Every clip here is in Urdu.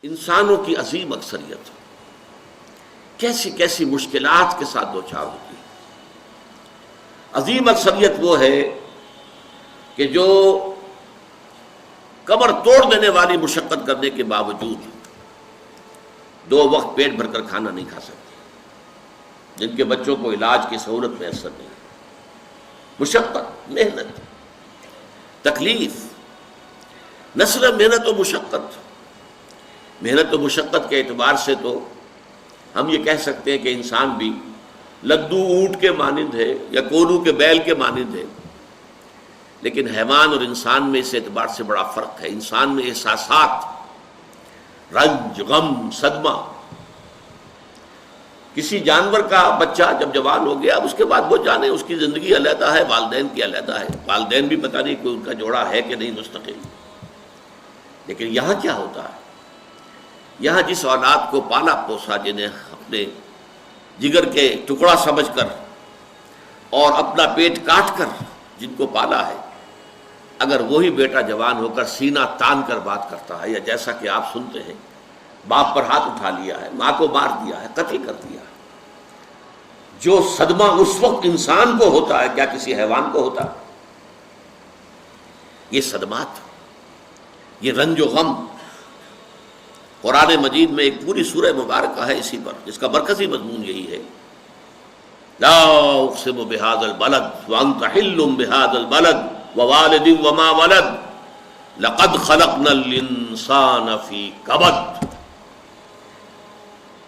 انسانوں کی عظیم اکثریت کیسی کیسی مشکلات کے ساتھ دوچار ہوتی ہے۔ عظیم اکثریت وہ ہے کہ جو کمر توڑ دینے والی مشقت کرنے کے باوجود 2 وقت پیٹ بھر کر کھانا نہیں کھا سکتے، جن کے بچوں کو علاج کی سہولت میسر نہیں، مشقت، محنت، تکلیف، نہ صرف محنت و مشقت، محنت و مشقت کے اعتبار سے تو ہم یہ کہہ سکتے ہیں کہ انسان بھی لدو اونٹ کے مانند ہے یا کولو کے بیل کے مانند ہے، لیکن حیوان اور انسان میں اس اعتبار سے بڑا فرق ہے۔ انسان میں احساسات، رنج، غم، صدمہ، کسی جانور کا بچہ جب جوان ہو گیا، اب اس کے بعد وہ جانے اس کی زندگی علیحدہ ہے، والدین کی علیحدہ ہے، والدین بھی پتہ نہیں کوئی ان کا جوڑا ہے کہ نہیں مستقل۔ لیکن یہاں کیا ہوتا ہے؟ یہاں جس اولاد کو پالا پوسا، جنہیں اپنے جگر کے ٹکڑا سمجھ کر اور اپنا پیٹ کاٹ کر جن کو پالا ہے، اگر وہی بیٹا جوان ہو کر سینہ تان کر بات کرتا ہے، یا جیسا کہ آپ سنتے ہیں باپ پر ہاتھ اٹھا لیا ہے، ماں کو مار دیا ہے، قتل کر دیا ہے، جو صدمہ اس وقت انسان کو ہوتا ہے کیا کسی حیوان کو ہوتا ہے؟ یہ صدمات، یہ رنج و غم، قرآن مجید میں ایک پوری سورہ مبارکہ ہے اسی پر، جس کا مرکزی مضمون یہی ہے، لا اقسم بہذا البلد وانت حل بہذا البلد ووالد وما ولد لقد خلقنا الانسان فی کبد۔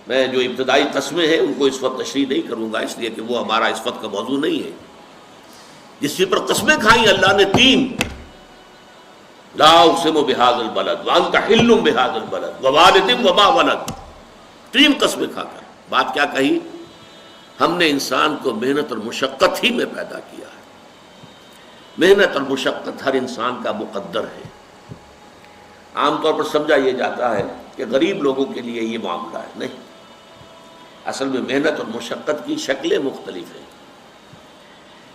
میں جو ابتدائی قسمیں ہیں ان کو اس وقت تشریح نہیں کروں گا، اس لیے کہ وہ ہمارا اس وقت کا موضوع نہیں ہے۔ جس پر قسمیں کھائیں اللہ نے 3، لا اقسم بہذا البلد وانت حل بہذا البلد ووالد وما ولد، 3 قسمیں کھا کر بات کیا کہی؟ ہم نے انسان کو محنت اور مشقت ہی میں پیدا کیا ہے۔ محنت اور مشقت ہر انسان کا مقدر ہے۔ عام طور پر سمجھا یہ جاتا ہے کہ غریب لوگوں کے لیے یہ معاملہ ہے، نہیں، اصل میں محنت اور مشقت کی شکلیں مختلف ہیں۔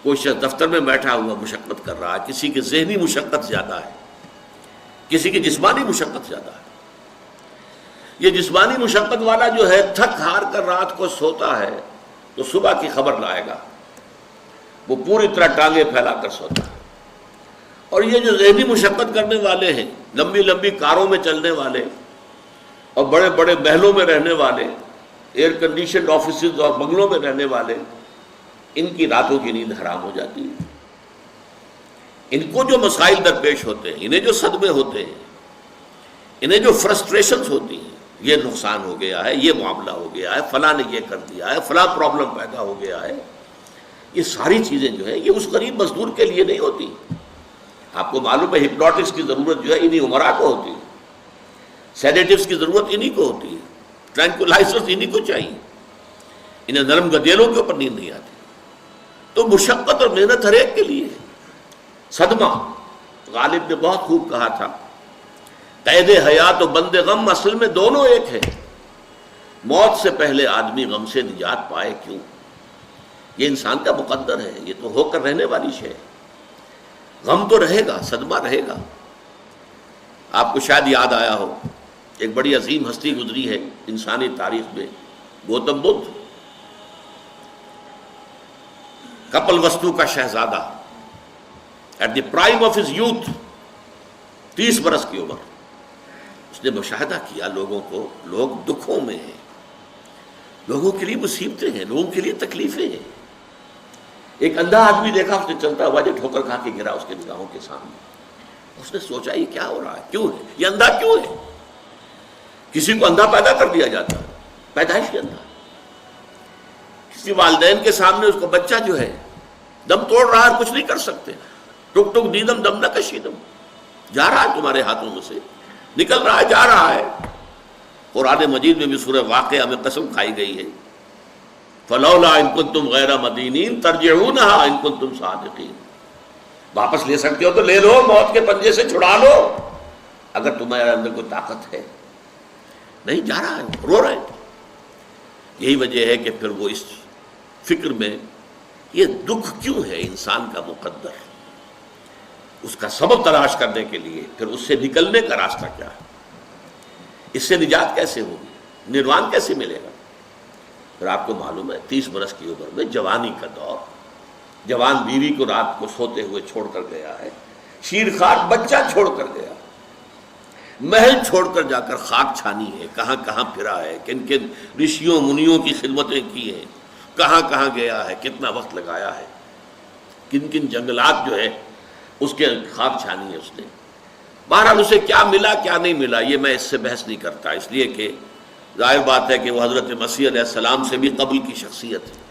کوئی شخص دفتر میں بیٹھا ہوا مشقت کر رہا ہے، کسی کی ذہنی مشقت زیادہ ہے، کسی کی جسمانی مشقت زیادہ ہے۔ یہ جسمانی مشقت والا جو ہے تھک ہار کر رات کو سوتا ہے تو صبح کی خبر لائے گا، وہ پوری طرح ٹانگیں پھیلا کر سوتا ہے۔ اور یہ جو ذہنی مشقت کرنے والے ہیں، لمبی لمبی کاروں میں چلنے والے اور بڑے بڑے محلوں میں رہنے والے، ایئر کنڈیشنڈ آفیسز اور بنگلوں میں رہنے والے، ان کی راتوں کی نیند حرام ہو جاتی ہے۔ ان کو جو مسائل درپیش ہوتے ہیں، انہیں جو صدمے ہوتے ہیں، انہیں جو فرسٹریشنز ہوتی ہیں، یہ نقصان ہو گیا ہے، یہ معاملہ ہو گیا ہے، فلاں نے یہ کر دیا ہے، فلاں پرابلم پیدا ہو گیا ہے، یہ ساری چیزیں جو ہیں یہ اس غریب مزدور کے لیے نہیں ہوتی۔ آپ کو معلوم ہے ہپنوٹکس کی ضرورت جو ہے انہی عمرا کو ہوتی ہے، سیڈیٹیوز کی ضرورت انہی کو ہوتی ہے، ٹرینکولائزرز انہی کو چاہیے، انہیں نرم گدیلوں کے اوپر نیند نہیں آتی۔ تو مشقت اور محنت ہر ایک کے لیے ہے۔ صدمہ، غالب نے بہت خوب کہا تھا، قید حیات و بند غم اصل میں دونوں ایک ہیں۔ موت سے پہلے آدمی غم سے نجات پائے کیوں؟ یہ انسان کا مقدر ہے، یہ تو ہو کر رہنے والی شے ہے۔ غم تو رہے گا، صدمہ رہے گا۔ آپ کو شاید یاد آیا ہو، ایک بڑی عظیم ہستی گزری ہے انسانی تاریخ میں، گوتم بدھ، کپل وستو کا شہزادہ، at the prime of his youth, 30 برس کی عمر، اس نے مشاہدہ کیا لوگوں کو، لوگ دکھوں میں ہیں، لوگوں کے لیے مصیبتیں ہیں، لوگوں کے لیے تکلیفیں ہیں۔ ایک اندھا آدمی دیکھا، اس نے چلتا ہوا جو ٹھوکر کھا کے گرا اس کے نگاہوں کے سامنے، اس نے سوچا یہ کیا ہو رہا ہے، کیوں ہے یہ اندھا کیوں ہے؟ کسی کو اندھا پیدا کر دیا جاتا ہے، پیدائشی اندھا۔ کسی والدین کے سامنے اس کو بچہ جو ہے دم توڑ رہا ہے، کچھ نہیں کر سکتے، ٹک ٹک دیدم دم نہ کشیدم، جا رہا ہے تمہارے ہاتھوں میں سے، نکل رہا ہے، جا رہا ہے۔ قرآن مجید میں بھی سورہ واقعہ میں قسم کھائی گئی ہے، فلولا ان کنتم غیر مدینین ترجعونہا ان کنتم صادقین، واپس لے سکتے ہو تو لے لو، موت کے پنجے سے چھڑا لو اگر تمہارے اندر کوئی طاقت ہے۔ نہیں، جا رہا ہے، رو رہا ہے۔ یہی وجہ ہے کہ پھر وہ اس فکر میں، یہ دکھ کیوں ہے انسان کا مقدر، اس کا سبب تلاش کرنے کے لیے پھر اس سے نکلنے کا راستہ کیا ہے۔ اس سے نجات کیسے ہوگی؟ نروان کیسے ملے گا؟ پھر آپ کو معلوم ہے 30 برس کی عمر میں جوانی کا دور، جوان بیوی کو رات کو سوتے ہوئے چھوڑ کر گیا ہے، شیرخوار بچہ چھوڑ کر گیا، محل چھوڑ کر جا کر خاک چھانی ہے، کہاں کہاں پھرا ہے، کن کن رشیوں منیوں کی خدمتیں کی ہیں، کہاں کہاں گیا ہے، کتنا وقت لگایا ہے، کن کن جنگلات جو ہے اس کے خاک چھانی ہے اس نے۔ بہرحال اسے کیا ملا کیا نہیں ملا یہ میں اس سے بحث نہیں کرتا، اس لیے کہ ظاہر بات ہے کہ وہ حضرت مسیح علیہ السلام سے بھی قبل کی شخصیت ہے،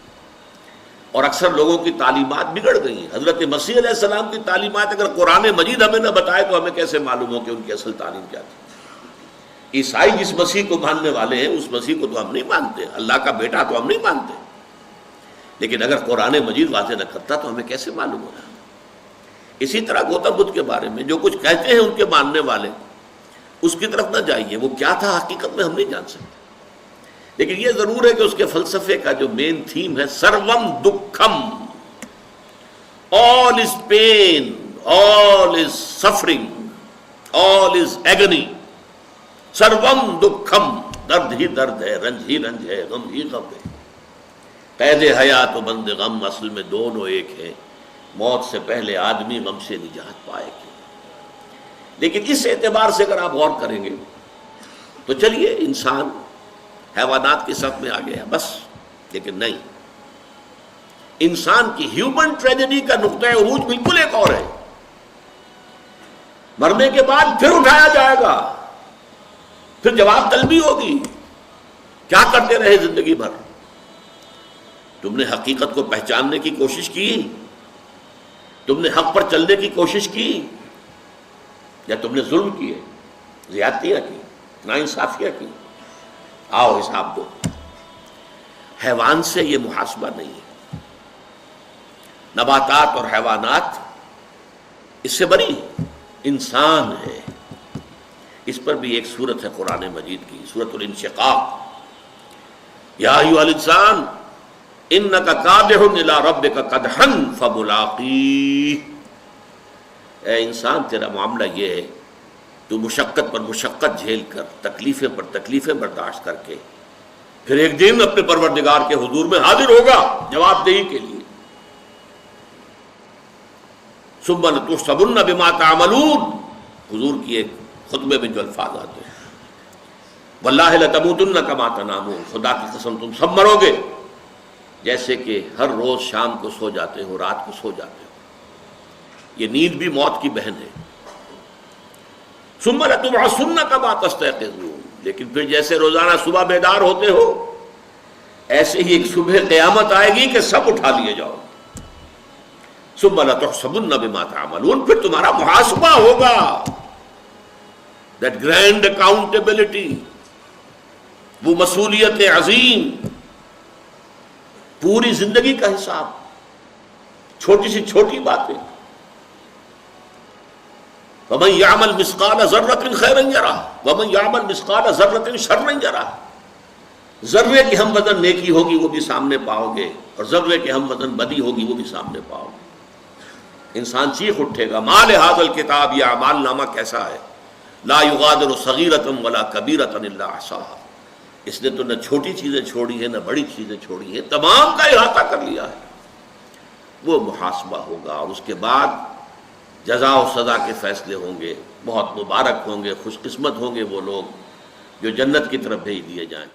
اور اکثر لوگوں کی تعلیمات بگڑ گئی ہیں۔ حضرت مسیح علیہ السلام کی تعلیمات اگر قرآن مجید ہمیں نہ بتائے تو ہمیں کیسے معلوم ہو کہ ان کی اصل تعلیم کیا تھی؟ عیسائی جس مسیح کو ماننے والے ہیں اس مسیح کو تو ہم نہیں مانتے، اللہ کا بیٹا تو ہم نہیں مانتے، لیکن اگر قرآن مجید واضح نہ کرتا تو ہمیں کیسے معلوم ہوگا؟ اسی طرح گوتم بدھ کے بارے میں جو کچھ کہتے ہیں ان کے ماننے والے، اس کی طرف نہ جائیے، وہ کیا تھا حقیقت میں ہم نہیں جان سکتے، لیکن یہ ضرور ہے کہ اس کے فلسفے کا جو مین تھیم ہے سروم دکھم، all is pain, all is suffering, all is agony، سروم دکھم، درد ہی درد ہے، رنج ہی رنج ہے، غم ہی غم ہے، قید حیات و بند غم اصل میں دونوں ایک ہیں، موت سے پہلے آدمی غم سے نجات پائے گی۔ لیکن اس اعتبار سے اگر آپ غور کریں گے تو چلیے انسان حیوانات کی صف میں آ گیا بس، لیکن نہیں، انسان کی ہیومن ٹریجڈی کا نقطۂ عروج بالکل ایک اور ہے۔ مرنے کے بعد پھر اٹھایا جائے گا، پھر جواب طلبی ہوگی، کیا کرتے رہے زندگی بھر؟ تم نے حقیقت کو پہچاننے کی کوشش کی؟ تم نے حق پر چلنے کی کوشش کی؟ یا تم نے ظلم کیے، زیادتیاں کی، ناانصافیاں کی؟ آؤ حساب دو۔ حیوان سے یہ محاسبہ نہیں ہے، نباتات اور حیوانات اس سے بری ہے، انسان ہے۔ اس پر بھی ایک سورت ہے قرآن مجید کی، سورۃ الانشقاق، یا ایھا الانسان انک کادح الی ربک کدحا فملاقیہ، اے انسان تیرا معاملہ یہ ہے تو مشقت پر مشقت جھیل کر، تکلیفیں پر تکلیفیں برداشت کر کے پھر ایک دن اپنے پروردگار کے حضور میں حاضر ہوگا جواب دہی کے لیے۔ ثم لتحسبن بما تعملون، حضور کی ایک خطبے میں جو الفاظ آتے ہیں، واللہ لتموتن کما تنامون، خدا کی قسم تم سب مرو گے جیسے کہ ہر روز شام کو سو جاتے ہو، رات کو سو جاتے ہو۔ یہ نیند بھی موت کی بہن ہے۔ ثم لتبعثن کما تستيقظون، لیکن پھر جیسے روزانہ صبح بیدار ہوتے ہو ایسے ہی ایک صبح قیامت آئے گی کہ سب اٹھا لیے جاؤ۔ ثم لتحسبن بما تعملون، پھر تمہارا محاسبہ ہوگا، that grand accountability، وہ مسئولیت عظیم، پوری زندگی کا حساب، چھوٹی سی چھوٹی باتیں۔ وَمَنْ يَعْمَلْ مِثْقَالَ ذَرَّةٍ خَيْرًا يَرَهُ وَمَنْ يَعْمَلْ مِثْقَالَ ذَرَّةٍ شَرًّا يَرَهُ، ذرے کی ہم وزن نیکی ہوگی وہ بھی سامنے پاؤ گے، اور ذرے کی ہم وزن بدی ہوگی وہ بھی سامنے پاؤ گے۔ انسان چیخ اٹھے گا، مَا لِهَذَا الْكِتَابِ، یہ اعمال نامہ کیسا ہے، لَا يُغَادِرُ صَغِيرَةً وَلَا كَبِيرَةً إِلَّا أَحْصَاهَا، اس نے تو نہ چھوٹی چیزیں چھوڑی ہیں نہ بڑی چیزیں چھوڑی ہیں، تمام کا احاطہ کر لیا ہے۔ وہ محاسبہ ہوگا، اور اس کے بعد جزا و سزا کے فیصلے ہوں گے۔ بہت مبارک ہوں گے، خوش قسمت ہوں گے وہ لوگ جو جنت کی طرف بھیج دیے جائیں۔